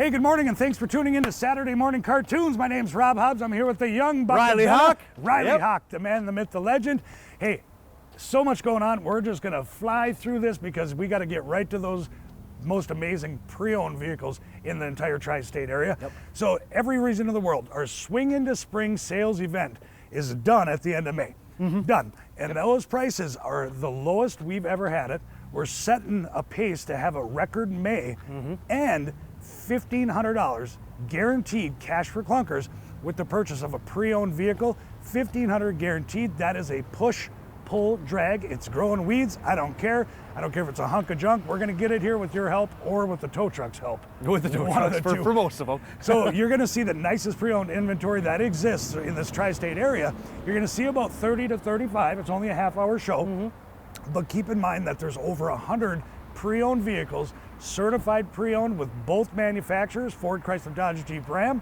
Hey, good morning, and thanks for tuning in to Saturday Morning Cartoons. My name's Rob Hobbs. I'm here with the young buck Riley of Benna. Hawk. Riley Yep. Hawk, the man, the myth, the legend. Hey, so much going on. We're just going to fly through this because we got to get right to those most amazing pre-owned vehicles in the entire tri-state area. Yep. So every reason in the world, our Swing into Spring sales event is done at the end of May. Done. And those prices are the lowest we've ever had it. We're setting a pace to have a record May and $1,500 guaranteed cash for clunkers with the purchase of a pre-owned vehicle. $1,500 guaranteed. That is a push, pull, drag. It's growing weeds. I don't care. I don't care if it's a hunk of junk. We're going to get it here with your help or with the tow truck's help. With the tow trucks for most of them. So you're going to see the nicest pre-owned inventory that exists in this tri-state area. You're going to see about 30 to 35. It's only a half-hour show. But keep in mind that there's over 100 pre-owned vehicles, certified pre-owned with both manufacturers, Ford, Chrysler, Dodge, Jeep, Ram,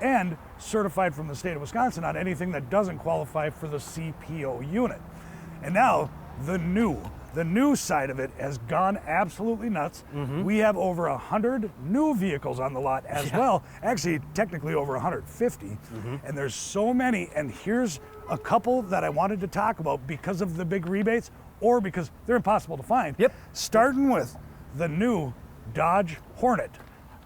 and certified from the state of Wisconsin on anything that doesn't qualify for the CPO unit. And now the new side of it has gone absolutely nuts. We have over 100 new vehicles on the lot as well. Actually, technically over 150. And there's so many. And here's a couple that I wanted to talk about because of the big rebates or because they're impossible to find. Starting with the new Dodge Hornet.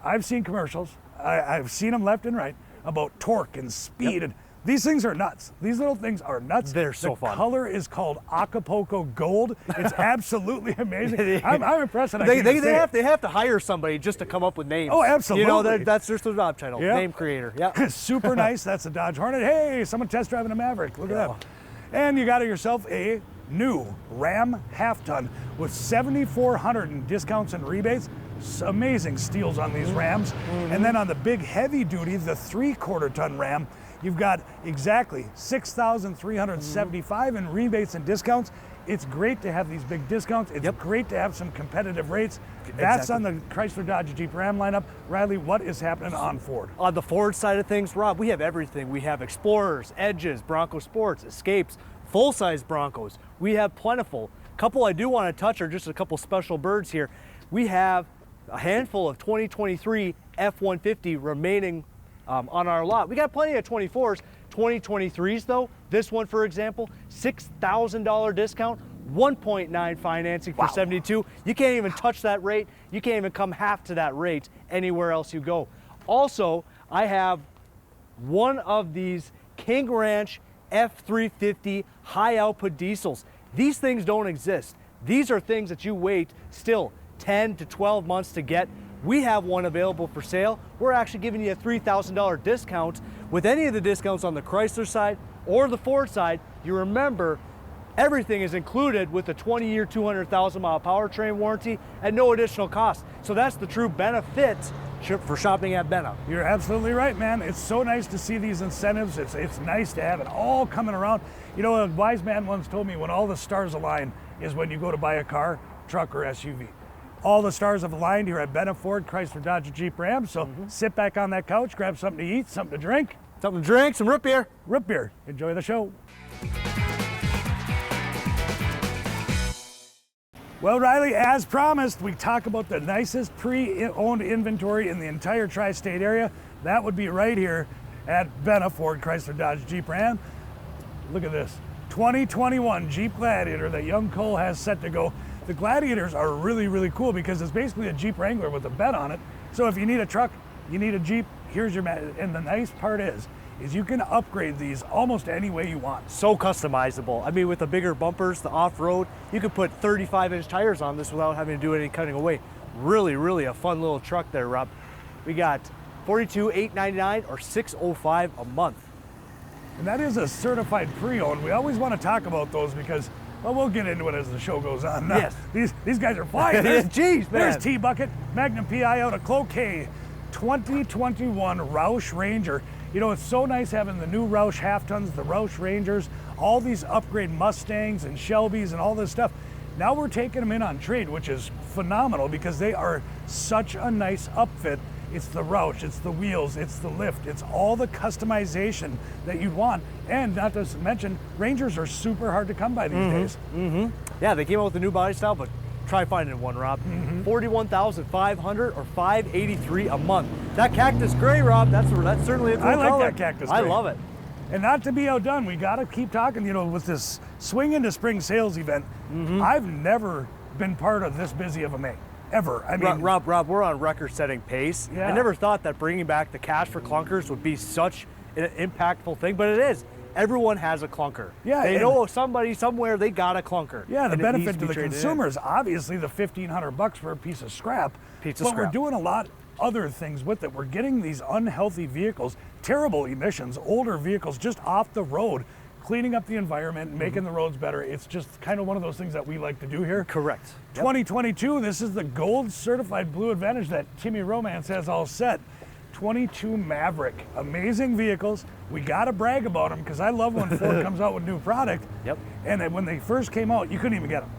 I've seen commercials. I've seen them left and right about torque and speed. And these things are nuts. These little things are nuts. They're so fun. The color is called Acapulco Gold. It's absolutely amazing. I'm impressed. That They have to hire somebody just to come up with names. Oh, absolutely. You know, that's just the job title, name creator. Yeah. Super nice. That's the Dodge Hornet. Hey, someone test driving a Maverick. Look at that. And you got yourself a new Ram half-ton with $7,400 in discounts and rebates. Amazing steals on these Rams. And then on the big heavy duty, the 3/4 ton Ram, you've got exactly $6,375 in rebates and discounts. It's great to have these big discounts. It's great to have some competitive rates. That's on the Chrysler Dodge Jeep Ram lineup. Riley, what is happening on Ford? On the Ford side of things, Rob, we have everything. We have Explorers, Edges, Bronco Sports, Escapes, full-size Broncos. We have plentiful. Couple I do want to touch are just a couple special birds here. We have a handful of 2023 F-150 remaining on our lot. We got plenty of 24s. 2023s though, this one for example, $6,000 discount, 1.9 financing for 72. You can't even touch that rate. You can't even come half to that rate anywhere else you go. Also, I have one of these King Ranch F350 high output diesels. These things don't exist. These are things that you wait still 10 to 12 months to get. We have one available for sale. We're actually giving you a $3,000 discount. With any of the discounts on the Chrysler side or the Ford side, you remember everything is included with the 20-year, 200,000-mile powertrain warranty at no additional cost. So that's the true benefit for shopping at Benna. You're absolutely right, man. It's so nice to see these incentives. It's nice to have it all coming around. You know, a wise man once told me when all the stars align is when you go to buy a car, truck, or SUV. All the stars have aligned here at Benna Ford, Chrysler Dodge Jeep Ram. So sit back on that couch, grab something to eat, something to drink. Something to drink, some root beer. Root beer. Enjoy the show. Well, Riley, as promised, we talk about the nicest pre-owned inventory in the entire tri-state area. That would be right here at Benna Ford, Chrysler Dodge Jeep Ram. Look at this, 2021 Jeep Gladiator that young Cole has set to go. The Gladiators are really, really cool because it's basically a Jeep Wrangler with a bed on it. So if you need a truck, you need a Jeep, here's your man. And the nice part is you can upgrade these almost any way you want. So customizable. I mean, with the bigger bumpers, the off-road, you could put 35-inch tires on this without having to do any cutting away. Really, really a fun little truck there, Rob. We got $42,899 or $605 a month. And that is a certified pre-owned. We always want to talk about those because, well, we'll get into it as the show goes on. Now, these guys are flying. Jeez, man. There's T-Bucket, Magnum PI out of Cloquet, 2021 Roush Ranger. You know, it's so nice having the new Roush half-tons, the Roush Rangers, all these upgrade Mustangs and Shelbys and all this stuff. Now we're taking them in on trade, which is phenomenal because they are such a nice upfit. It's the Roush, it's the wheels, it's the lift, it's all the customization that you'd want. And not to mention, Rangers are super hard to come by these days. Yeah, they came out with a new body style, but try finding one, Rob. 41,500 or 583 a month. That cactus gray, Rob, that's certainly a cool I like color. that cactus I gray. love it. And not to be outdone, we got to keep talking, you know, with this Swing into Spring sales event. I've never been part of this busy of a May, ever. I mean, Rob, we're on record-setting pace. Yeah. I never thought that bringing back the cash for clunkers would be such an impactful thing, but it is. Everyone has a clunker. Yeah, they and- know somebody somewhere they got a clunker. yeah, the and it needs benefit to be the traded in. consumer is obviously the $1,500 for a piece of scrap. Piece of but scrap. we're doing a lot other things with it. We're getting these unhealthy vehicles, terrible emissions, older vehicles just off the road, cleaning up the environment, making the roads better. It's just kind of one of those things that we like to do here. Correct. Yep. 2022, this is the gold certified Blue Advantage that Timmy Romance has all set. 22 Maverick, amazing vehicles. We gotta brag about them because I love when Ford comes out with new product. Yep. And then when they first came out, you couldn't even get them.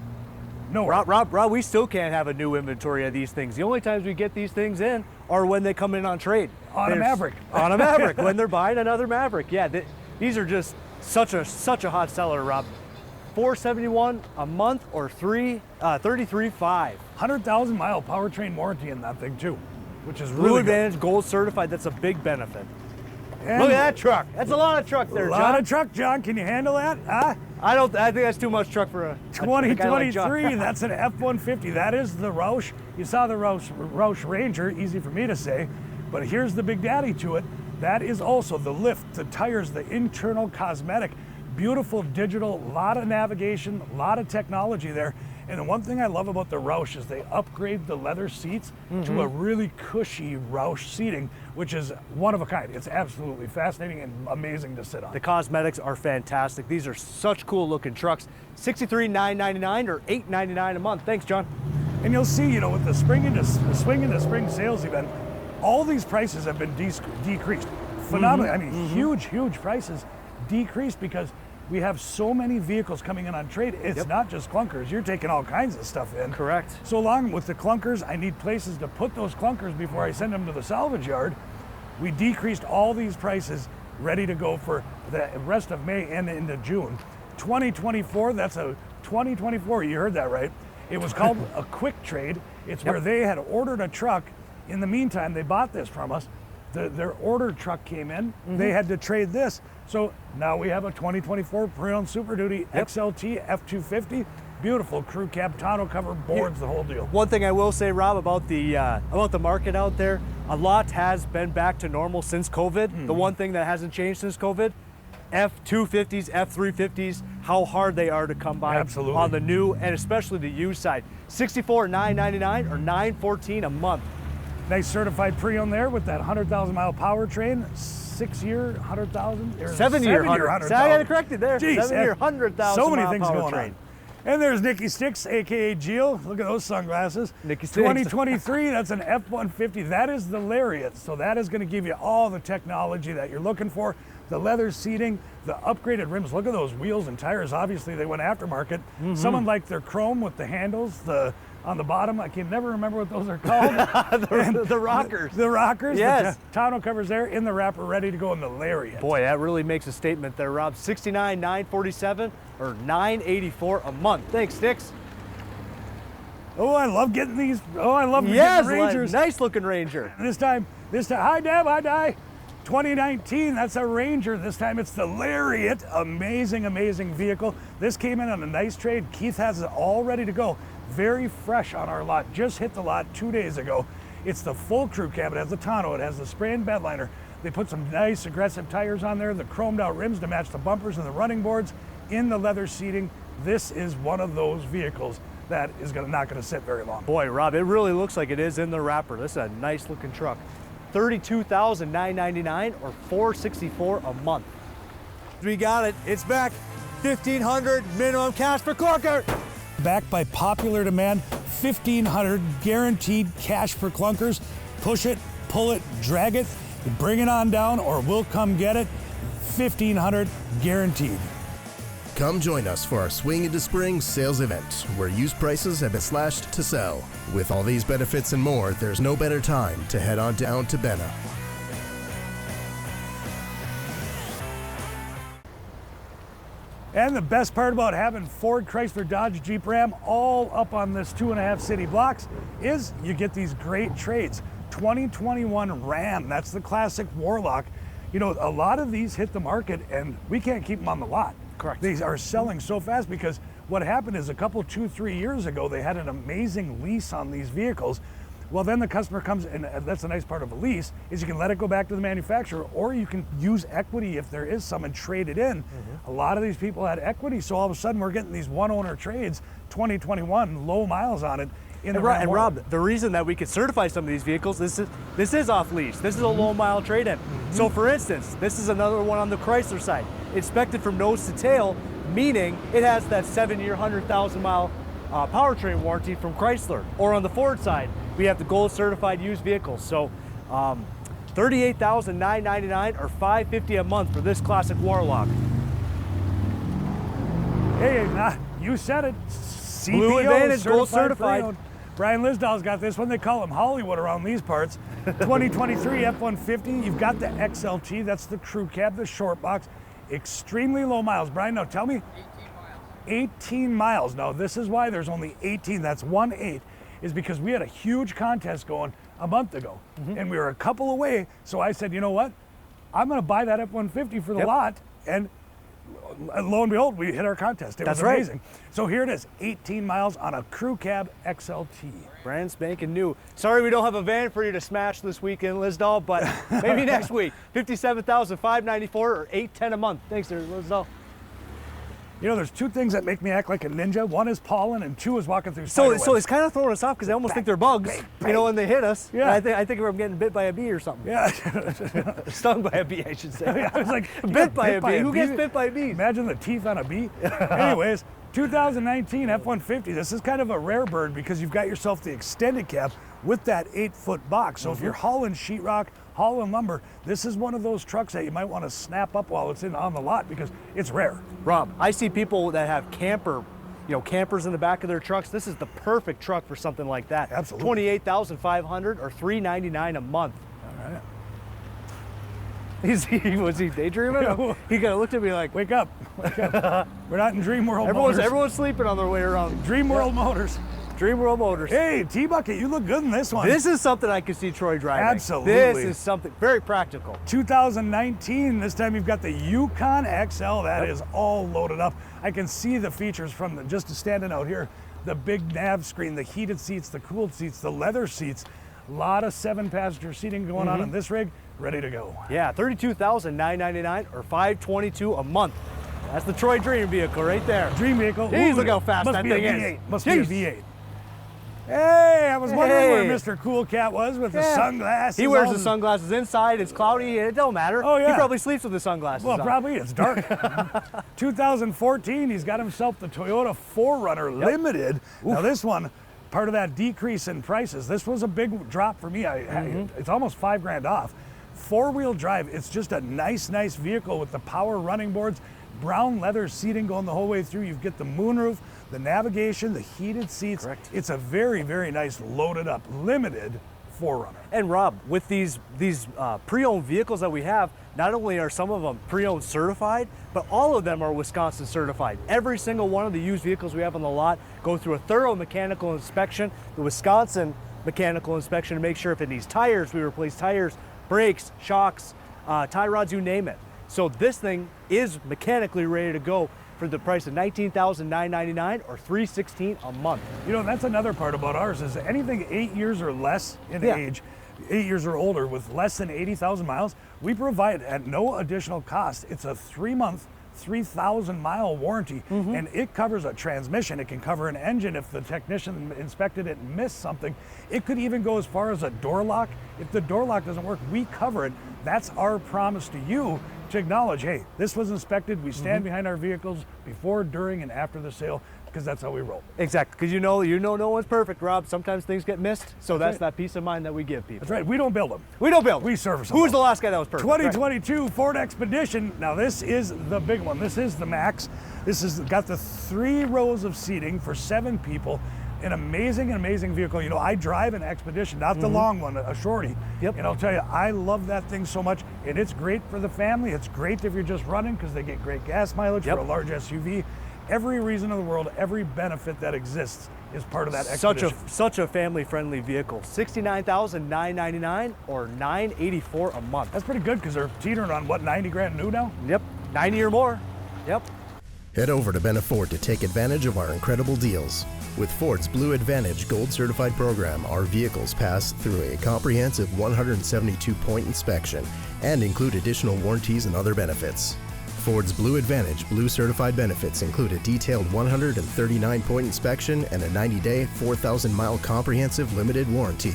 No. Rob, we still can't have a new inventory of these things. The only times we get these things in are when they come in on trade. On a Maverick. On a Maverick, when they're buying another Maverick. Yeah, these are just such a hot seller, Rob. $471 a month or $33,500. 100,000 mile powertrain warranty in that thing too, which is Blue really Advantage Gold certified. That's a big benefit. good. And Look at that truck. That's a lot of truck there, a John. lot of truck, John. Can you handle that? Huh? I think that's too much truck for a guy like John. 2023, that's an F-150. That is the Roush. You saw the Roush Ranger, easy for me to say, but here's the big daddy to it. That is also the lift, the tires, the internal cosmetic, beautiful digital, lot of navigation, a lot of technology there. And the one thing I love about the Roush is they upgrade the leather seats to a really cushy Roush seating, which is one of a kind. It's absolutely fascinating and amazing to sit on. The cosmetics are fantastic. These are such cool looking trucks. $63,999 or $899 a month. Thanks, John. And you'll see, you know, with the Swing into Spring sales event, all these prices have been decreased. Phenomenally. I mean, huge prices decreased because we have so many vehicles coming in on trade. It's not just clunkers. You're taking all kinds of stuff in. Correct. So along with the clunkers, I need places to put those clunkers before I send them to the salvage yard. We decreased all these prices, ready to go for the rest of May and into June. 2024, that's a 2024, you heard that right. It was called a quick trade. It's where they had ordered a truck. In the meantime, they bought this from us. Their ordered truck came in. They had to trade this. So now we have a 2024 pre-owned Super Duty XLT F250. Beautiful crew cab, tonneau cover, boards, the whole deal. One thing I will say, Rob, about the market out there, a lot has been back to normal since COVID. The one thing that hasn't changed since COVID, F250s, F350s, how hard they are to come by. Absolutely. On the new and especially the used side. $64,999 or $914 a month. Nice certified pre-owned there with that 100,000 mile powertrain, 6-year, 100,000. 7-year, 100,000. I got it corrected there. Jeez, 7-year, 100,000 so many mile things going powertrain. on. And there's Nikki Sticks, AKA Geo. Look at those sunglasses. Nikki Sticks. 2023, that's an F-150. That is the Lariat. So that is going to give you all the technology that you're looking for. The leather seating, the upgraded rims. Look at those wheels and tires. Obviously, they went aftermarket. Someone liked their chrome with the handles, on the bottom. I can never remember what those are called. the rockers. The rockers. Yes. The tonneau covers there in the wrapper, ready to go in the Lariat. Boy, that really makes a statement there, Rob. $69,947 or $984 a month. Thanks, Sticks. Oh, I love getting these. Oh, I love getting Rangers. Nice looking Ranger. This time, hi Deb, hi Di. 2019, that's a Ranger. This time it's the Lariat. Amazing vehicle. This came in on a nice trade. Keith has it all ready to go. Very fresh on our lot. Just hit the lot 2 days ago. It's the full crew cab. It has the tonneau. It has the spray and bed liner. They put some nice aggressive tires on there, the chromed out rims to match the bumpers and the running boards, in the leather seating. This is one of those vehicles that is not going to sit very long. Boy, Rob, it really looks like it is in the wrapper. This is a nice looking truck. $32,999 or $464 a month. We got it. It's back. $1,500 minimum cash for clunker. Backed by popular demand, $1,500 guaranteed cash for clunkers. Push it, pull it, drag it, bring it on down, or we'll come get it. $1,500 guaranteed. Come join us for our Swing into Spring sales event, where used prices have been slashed to sell. With all these benefits and more, there's no better time to head on down to Benna. And the best part about having Ford, Chrysler, Dodge, Jeep Ram all up on this 2.5 city blocks is you get these great trades. 2021 Ram, that's the classic Warlock. You know, a lot of these hit the market and we can't keep them on the lot. Correct. They are selling so fast because what happened is a couple, 2-3 years ago, they had an amazing lease on these vehicles. Well, then the customer comes, and that's the nice part of a lease, is you can let it go back to the manufacturer, or you can use equity if there is some and trade it in. A lot of these people had equity, so all of a sudden we're getting these one-owner trades, 2021, low miles on it. And Rob, the reason that we could certify some of these vehicles, this is off lease. This is a low mile trade-in. So for instance, this is another one on the Chrysler side. Inspected from nose to tail, meaning it has that 7-year, 100,000 mile powertrain warranty from Chrysler. Or on the Ford side, we have the gold certified used vehicles. So $38,999 or $550 a month for this classic Warlock. Hey, you said it. Blue CPO, Advantage, gold certified. pre-owned. Brian Lisdall's got this one. They call him Hollywood around these parts. 2023 F-150. You've got the XLT. That's the crew cab, the short box. Extremely low miles. Brian, now tell me. 18 miles. Now, this is why there's only 18. That's 1/8. Is because we had a huge contest going a month ago, and we were a couple away. So I said, you know what? I'm going to buy that F-150 for the lot, and lo and behold, we hit our contest. It was amazing. So here it is, 18 miles on a crew cab XLT. Brand spanking new. Sorry we don't have a van for you to smash this weekend, Lisdall, but maybe next week. $57,594 or $810 a month. Thanks there, Lisdall. You know, there's two things that make me act like a ninja. One is pollen, and two is walking through So spider webs. it's kind of throwing us off because I almost think they're bugs, you know, when they hit us. Yeah. I think I'm getting bit by a bee or something. Yeah. Stung by a bee, I should say. I was like, bit by a bee. Who gets bit by a bee? Imagine the teeth on a bee. Anyways, 2019 F-150. This is kind of a rare bird because you've got yourself the extended cab with that 8-foot box. So if you're hauling sheetrock, hauling lumber, this is one of those trucks that you might want to snap up while it's on the lot because it's rare. Rob, I see people that have campers in the back of their trucks. This is the perfect truck for something like that. Absolutely. $28,500 or $399 a month. All right. Was he daydreaming? He kind of looked at me like, Wake up. Wake up. We're not in Dream World Motors. everyone's sleeping on their way around. Dream World Motors. Dream World Motors. Hey, T-Bucket, you look good in this one. This is something I could see Troy driving. Absolutely. This is something very practical. 2019, this time you've got the Yukon XL. That is all loaded up. I can see the features from just standing out here. The big nav screen, the heated seats, the cooled seats, the leather seats. A lot of 7-passenger seating going on in this rig. Ready to go. Yeah, $32,999 or $522 a month. That's the Troy Dream vehicle right there. Dream vehicle. Jeez, look how fast Must that be thing a V8. is. Must be a V8. Hey, I was wondering where Mr. Cool Cat was with the sunglasses. He wears on. the sunglasses inside. It's cloudy. It don't matter. Oh, yeah. He probably sleeps with the sunglasses Well, on. probably. It's dark. 2014, he's got himself the Toyota 4Runner Limited. Now, this one, part of that decrease in prices, this was a big drop for me. It's almost $5,000 off. 4-wheel drive, it's just a nice vehicle with the power running boards, brown leather seating going the whole way through. You get the moonroof, the navigation, the heated seats. Correct. It's a very nice loaded up, limited 4Runner. And Rob, with these pre-owned vehicles that we have, not only are some of them pre-owned certified, but all of them are Wisconsin certified. Every single one of the used vehicles we have on the lot go through a thorough mechanical inspection, the Wisconsin mechanical inspection, to make sure if it needs tires, we replace tires, brakes, shocks, tie rods, you name it. So this thing is mechanically ready to go for the price of $19,999 or $316 a month. You know, that's another part about ours is anything 8 years or less in age, 8 years or older with less than 80,000 miles, we provide at no additional cost. It's a 3-month, 3,000-mile warranty, and it covers a transmission. It can cover an engine if the technician inspected it and missed something. It could even go as far as a door lock. If the door lock doesn't work, we cover it. That's our promise to you to acknowledge, hey, this was inspected. We stand behind our vehicles before, during, and after the sale because that's how we roll. Exactly, because you know no one's perfect, Rob. Sometimes things get missed, so that's that peace of mind that we give people. That's right. We don't build them. We don't build. We service them. Who's the last guy that was perfect? 2022 Ford Expedition. Now this is the big one. This is the Max. This has got the 3 rows of seating for 7 people. an amazing vehicle. You know, I drive an Expedition, not the long one, a shorty. Yep. And I'll tell you, I love that thing so much. And it's great for the family. It's great if you're just running because they get great gas mileage for a large SUV. Every reason in the world, every benefit that exists is part of that Expedition. Such a family-friendly vehicle. $69,999 or $984 a month. That's pretty good because they're teetering on, what, 90 grand new now? Yep, 90 or more. Yep. Head over to Benna Ford to take advantage of our incredible deals. With Ford's Blue Advantage Gold Certified program, our vehicles pass through a comprehensive 172-point inspection and include additional warranties and other benefits. Ford's Blue Advantage Blue Certified benefits include a detailed 139-point inspection and a 90-day, 4,000-mile comprehensive limited warranty.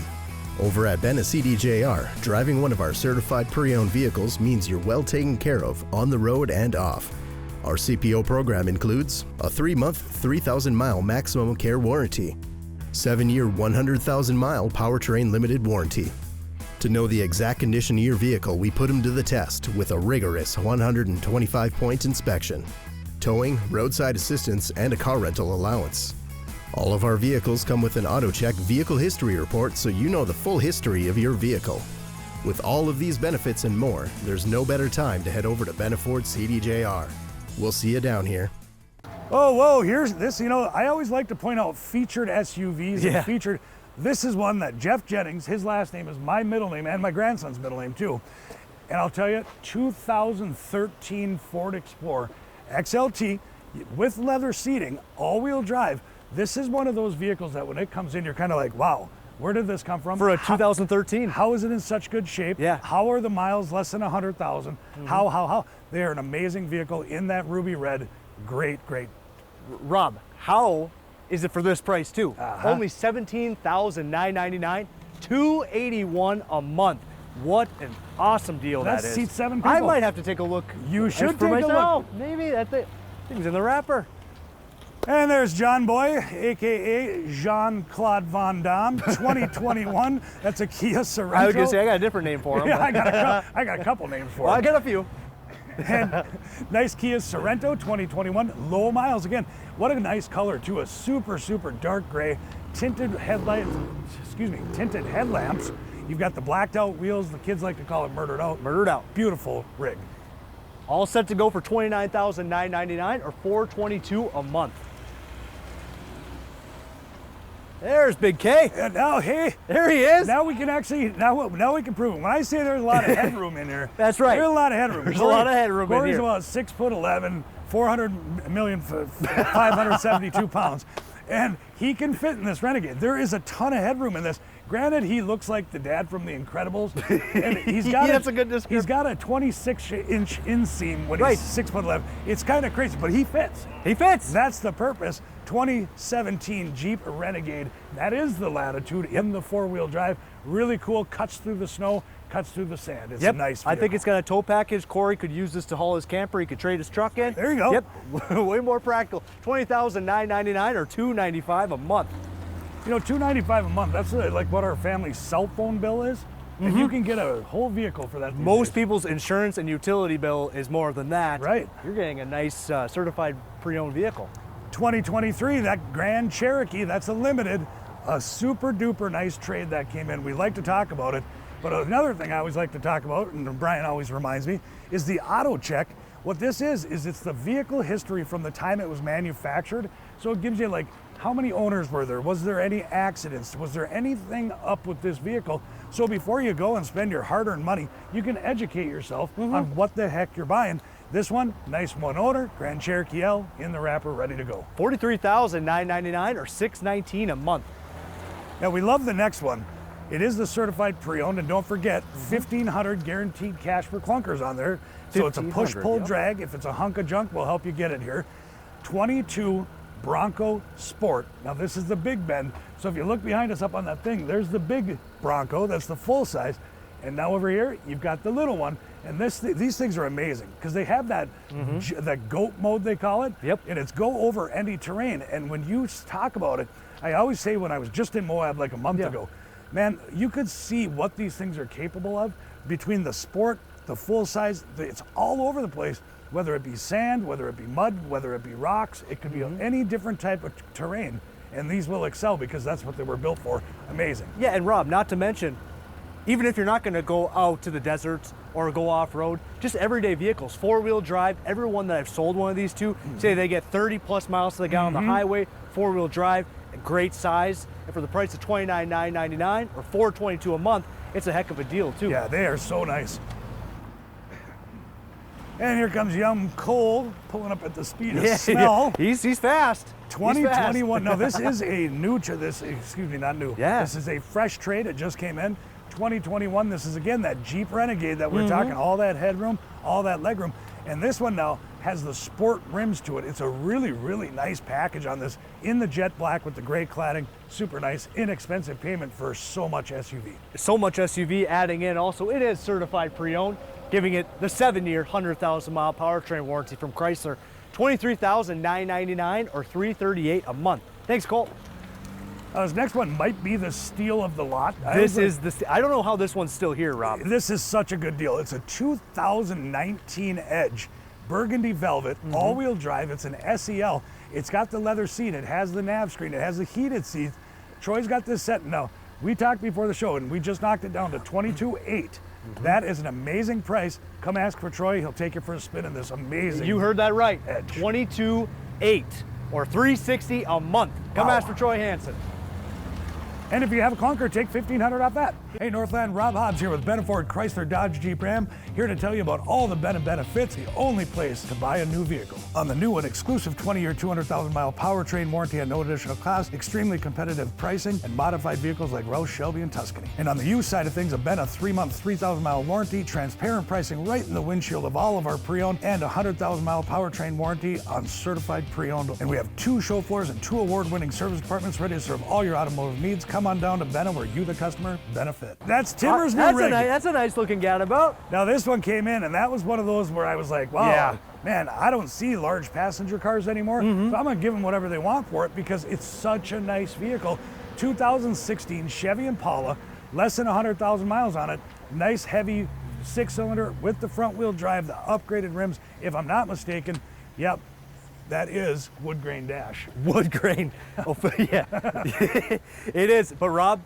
Over at Benna CDJR, driving one of our certified pre-owned vehicles means you're well taken care of on the road and off. Our CPO program includes a 3-month, 3,000-mile maximum care warranty, 7-year, 100,000-mile powertrain limited warranty. To know the exact condition of your vehicle, we put them to the test with a rigorous 125-point inspection, towing, roadside assistance, and a car rental allowance. All of our vehicles come with an AutoCheck vehicle history report so you know the full history of your vehicle. With all of these benefits and more, there's no better time to head over to Benna Ford CDJR. We'll see you down here. Oh, whoa, here's this. You know, I always like to point out featured SUVs and featured. This is one that Jeff Jennings, his last name is my middle name and my grandson's middle name too. And I'll tell you, 2013 Ford Explorer XLT with leather seating, all-wheel drive. This is one of those vehicles that when it comes in, you're kind of like, wow, where did this come from? For a 2013. How is it in such good shape? Yeah. How are the miles less than 100,000? How? They are an amazing vehicle in that ruby red. Great. Rob, how is it for this price too? Only $17,999, $281 a month. What an awesome deal that is. Seats 7 people. I might have to take a look. You should for take a myself. look. Maybe that thing's in the wrapper. And there's John Boy, AKA Jean-Claude Van Damme, 2021. That's a Kia Sorento. I was gonna say I got a different name for him. Yeah, I got a couple names for him. Well, I got a few. And nice Kia Sorento 2021, low miles again. What a nice color too, a super dark gray, tinted headlamps. You've got the blacked out wheels, the kids like to call it murdered out. Murdered out. Beautiful rig. All set to go for $29,999 or $422 a month. There's Big K. And now, hey, there he is. Now we can actually, now we can prove it. When I say there's a lot of headroom in here, that's right. There's a lot of headroom. There's a lot of headroom in here. Corey's about 6'11", 400 million, 572 pounds, and he can fit in this Renegade. There is a ton of headroom in this. Granted, he looks like the dad from The Incredibles, and he's got that's a good description. He's got a 26-inch inseam when he's 6'11". It's kind of crazy, but he fits. He fits. That's the purpose. 2017 Jeep Renegade. That is the Latitude in the 4-wheel drive. Really cool. Cuts through the snow, cuts through the sand. It's a nice vehicle. I think it's got a tow package. Corey could use this to haul his camper. He could trade his truck in. There you go. Yep. Way more practical. $20,999 or $295 a month. You know, $295 a month. That's like what our family's cell phone bill is. And you can get a whole vehicle for that. Most people's insurance and utility bill is more than that. Right. You're getting a nice certified pre-owned vehicle. 2023, that Grand Cherokee, that's a limited, a super duper nice trade that came in. We like to talk about it, but another thing I always like to talk about, and Brian always reminds me, is the AutoCheck. What this is it's the vehicle history from the time it was manufactured. So it gives you like, how many owners were there? Was there any accidents? Was there anything up with this vehicle? So before you go and spend your hard-earned money, you can educate yourself on what the heck you're buying. This one, nice one owner, Grand Cherokee L in the wrapper, ready to go. $43,999 or $619 a month. Now we love the next one. It is the certified pre-owned, and don't forget, 1,500 guaranteed cash for clunkers on there. So it's a push-pull drag. If it's a hunk of junk, we'll help you get it here. 22 Bronco Sport. Now this is the Big Ben. So if you look behind us up on that thing, there's the big Bronco. That's the full size. And now over here, you've got the little one. And these things are amazing because they have that that goat mode, they call it. Yep. And it's go over any terrain. And when you talk about it, I always say when I was just in Moab like a month ago, man, you could see what these things are capable of between the Sport, the full size. It's all over the place, whether it be sand, whether it be mud, whether it be rocks. It could be any different type of terrain. and these will excel because that's what they were built for. Amazing. Yeah, and Rob, not to mention, even if you're not going to go out to the deserts or go off-road, just everyday vehicles, four-wheel drive. Everyone that I've sold one of these to, say they get 30 plus miles to the gallon on the highway, four-wheel drive, a great size, and for the price of $29,999 or $422 a month, it's a heck of a deal too. Yeah, they are so nice. And here comes Young Cole pulling up at the speed of smell. He's fast. 2021. Now this is a new, excuse me, not new. Yeah. This is a fresh trade. It just came in. 2021. This is again that Jeep Renegade that we're talking. All that headroom, all that legroom, and this one now has the sport rims to it. It's a really, really nice package on this in the jet black with the gray cladding. Super nice, inexpensive payment for so much SUV. So much SUV adding in. Also, it is certified pre-owned, giving it the 7-year, 100,000-mile powertrain warranty from Chrysler. $23,999 or $338 a month. Thanks, Cole. This next one might be the steal of the lot. I don't know how this one's still here, Rob. This is such a good deal. It's a 2019 Edge, burgundy velvet, all-wheel drive. It's an SEL. It's got the leather seat. It has the nav screen. It has the heated seats. Troy's got this set. Now, we talked before the show, and we just knocked it down to $22,800. That is an amazing price. Come ask for Troy. He'll take you for a spin in this amazing. You heard that right. Edge. $22,800 or $360 a month. Come ask for Troy Hansen. And if you have a clunker, take $1,500 off that. Hey Northland, Rob Hobbs here with Benna Ford Chrysler Dodge Jeep Ram, here to tell you about all the Benna benefits, the only place to buy a new vehicle. On the new one, exclusive 20-year, 200,000-mile powertrain warranty at no additional cost, extremely competitive pricing, and modified vehicles like Roush, Shelby, and Tuscany. And on the used side of things, a Benna 3-month, 3,000-mile warranty, transparent pricing right in the windshield of all of our pre-owned, and a 100,000-mile powertrain warranty on certified pre-owned. And we have 2 show floors and 2 award-winning service departments ready to serve all your automotive needs. Come on down to Benna, where you, the customer, benefit. That's Timmer's new rig. That's a nice looking gadabout. Now this one came in, and that was one of those where I was like, wow, man, I don't see large passenger cars anymore, so I'm gonna give them whatever they want for it because it's such a nice vehicle. 2016 Chevy Impala, less than 100,000 miles on it, nice heavy 6-cylinder with the front wheel drive, the upgraded rims. If I'm not mistaken, yep, that is wood grain dash. Wood grain. Oh, yeah. It is. But Rob,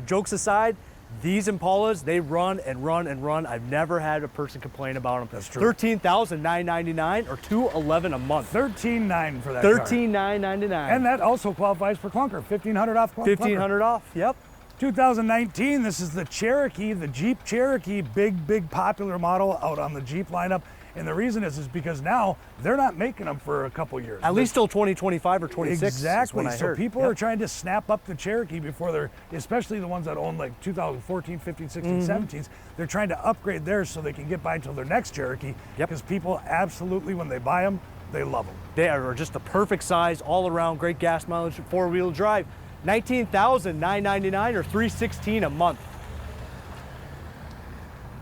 jokes aside, these Impalas, they run and run and run. I've never had a person complain about them. That's true. $13,999 or $211 a month. $13,900 for that $13,999. And that also qualifies for clunker. $1,500 off clunker. $1,500 off, yep. 2019, this is the Cherokee, the Jeep Cherokee, big popular model out on the Jeep lineup. And the reason is because now they're not making them for a couple years. At least till 2025 or 26. Exactly. So people are trying to snap up the Cherokee before they're, especially the ones that own like 2014, 15, 16, 17s, they're trying to upgrade theirs so they can get by until their next Cherokee. Because people absolutely, when they buy them, they love them. They are just the perfect size, all around, great gas mileage, 4-wheel drive. $19,999 or $316 a month.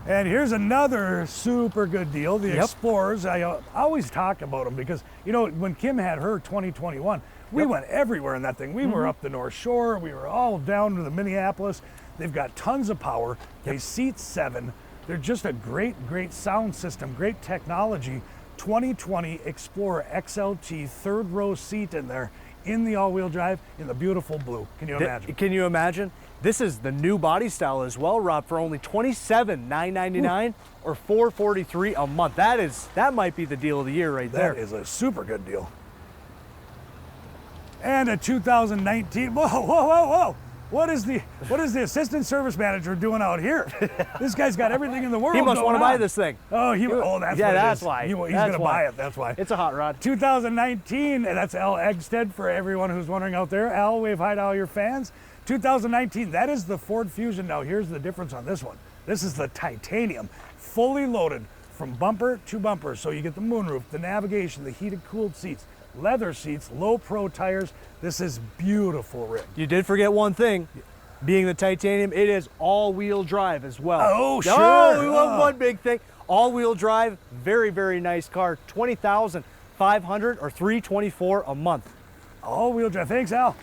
And here's another super good deal, the Explorers. I always talk about them because, you know, when Kim had her 2021, we went everywhere in that thing. We were up the North Shore, we were all down to the Minneapolis. They've got tons of power. They seat 7. They're just a great sound system, great technology. 2020 Explorer XLT 3rd row seat in there, in the all-wheel drive, in the beautiful blue. Can you imagine? Can you imagine? This is the new body style as well, Rob, for only $27,999 or $443 a month. That might be the deal of the year right there. That is a super good deal. And a 2019, whoa. What is the assistant service manager doing out here? This guy's got everything in the world. He must want to buy on. this thing. Oh, that's yeah, what that's it is. why. He's going to buy it. That's why. It's a hot rod. 2019, and that's Al Eggstead for everyone who's wondering out there. Al, wave hi to all your fans. 2019, that is the Ford Fusion. Now, here's the difference on this one. This is the titanium, fully loaded from bumper to bumper. So you get the moonroof, the navigation, the heated cooled seats, leather seats, low pro tires. This is beautiful rig. You did forget one thing. Being the titanium, it is all-wheel drive as well. Oh, sure. Oh, one big thing. All-wheel drive, very nice car. $20,500 or $324 a month. All-wheel drive. Thanks, Al.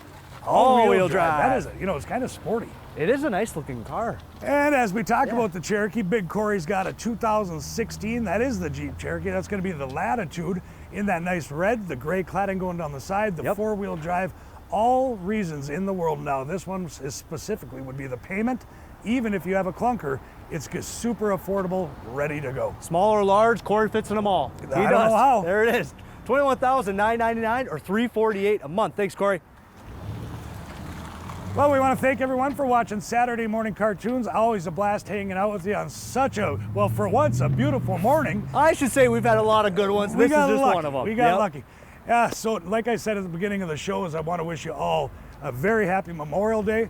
All-wheel drive. That is it. You know, it's kind of sporty. It is a nice-looking car. And as we talk about the Cherokee, Big Corey's got a 2016. That is the Jeep Cherokee. That's going to be the Latitude in that nice red, the gray cladding going down the side, the 4-wheel drive, all reasons in the world now. This one is specifically would be the payment. Even if you have a clunker, it's just super affordable, ready to go. Small or large, Corey fits in them all. I don't know how. There it is. $21,999 or $348 a month. Thanks, Corey. Well, we want to thank everyone for watching Saturday Morning Cartoons. Always a blast hanging out with you on such a, well, for once, a beautiful morning. I should say we've had a lot of good ones. This is just one of them. We got lucky. Yeah, so like I said at the beginning of the show, is I want to wish you all a very happy Memorial Day.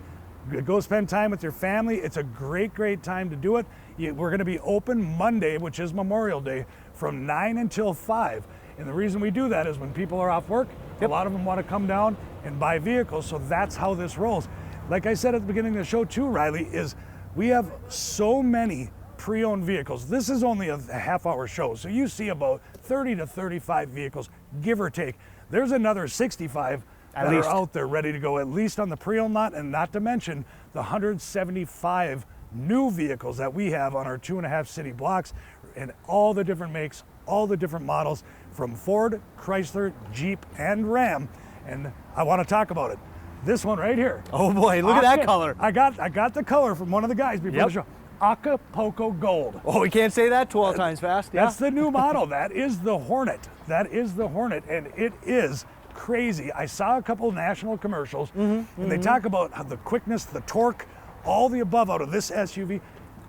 Go spend time with your family. It's a great, great time to do it. We're going to be open Monday, which is Memorial Day, from 9 until 5. And the reason we do that is when people are off work, a lot of them want to come down and buy vehicles, so that's how this rolls. Like I said at the beginning of the show too, Riley, is we have so many pre-owned vehicles. This is only a half-hour show, so you see about 30 to 35 vehicles, give or take. There's another 65 that are out there ready to go, at least on the pre-owned lot, and not to mention the 175 new vehicles that we have on our 2.5 city blocks, and all the different makes, all the different models from Ford, Chrysler, Jeep, and Ram. And I want to talk about it. This one right here. Oh boy, look at that color. I got the color from one of the guys before the show. Acapulco Gold. Oh, we can't say that 12 times fast. That's the new model. That is the Hornet. That is the Hornet, and it is crazy. I saw a couple national commercials, and they talk about how the quickness, the torque, all the above out of this SUV.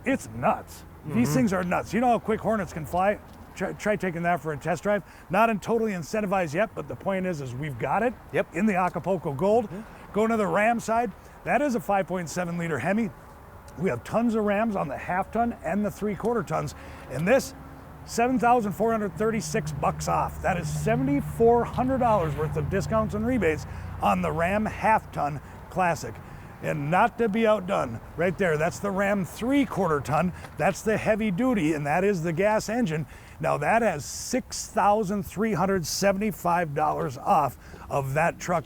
It's nuts. These things are nuts. You know how quick Hornets can fly? Try taking that for a test drive. Not totally incentivized yet, but the point is we've got it in the Acapulco Gold. Going to the Ram side, that is a 5.7 liter Hemi. We have tons of Rams on the half ton and the 3/4 tons. And this, $7,436 off. That is $7,400 worth of discounts and rebates on the Ram half ton Classic. And not to be outdone, right there, that's the Ram 3/4 ton. That's the heavy duty, and that is the gas engine. Now that has $6,375 off of that truck.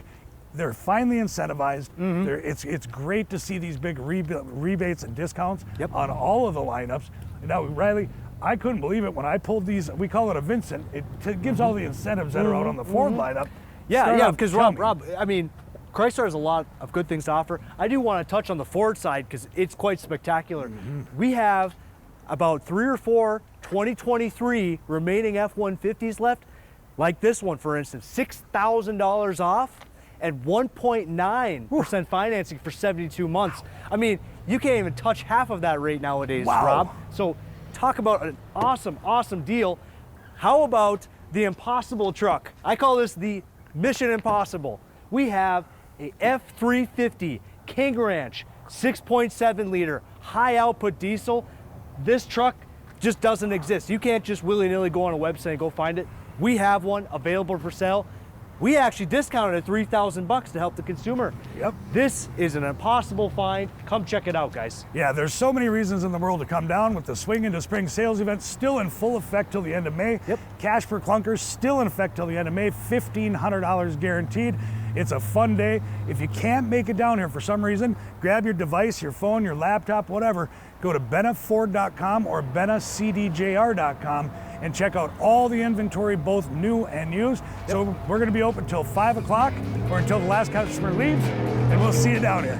They're finally incentivized. It's great to see these big rebates and discounts on all of the lineups. Now, Riley, I couldn't believe it when I pulled these. We call it a Vincent. It gives all the incentives that are out on the Ford lineup. Yeah, because Rob, I mean, Chrysler has a lot of good things to offer. I do want to touch on the Ford side because it's quite spectacular. We have about 3 or 4 2023 remaining F-150s left, like this one, for instance, $6,000 off and 1.9% financing for 72 months. I mean, you can't even touch half of that rate nowadays, Rob. So talk about an awesome, awesome deal. How about the impossible truck? I call this the Mission Impossible. We have a F-350 King Ranch, 6.7 liter, high output diesel. This truck just doesn't exist. You can't just willy-nilly go on a website and go find it. We have one available for sale. We actually discounted it $3,000 to help the consumer. This is an impossible find. Come check it out, guys. Yeah, there's so many reasons in the world to come down, with the Swing into Spring sales event still in full effect till the end of May. Cash for clunkers still in effect till the end of May, $1,500 guaranteed. It's a fun day. If you can't make it down here for some reason, grab your device, your phone, your laptop, whatever, go to bennaford.com or bennacdjr.com and check out all the inventory, both new and used. So we're gonna be open till 5 o'clock or until the last customer leaves, and we'll see you down here.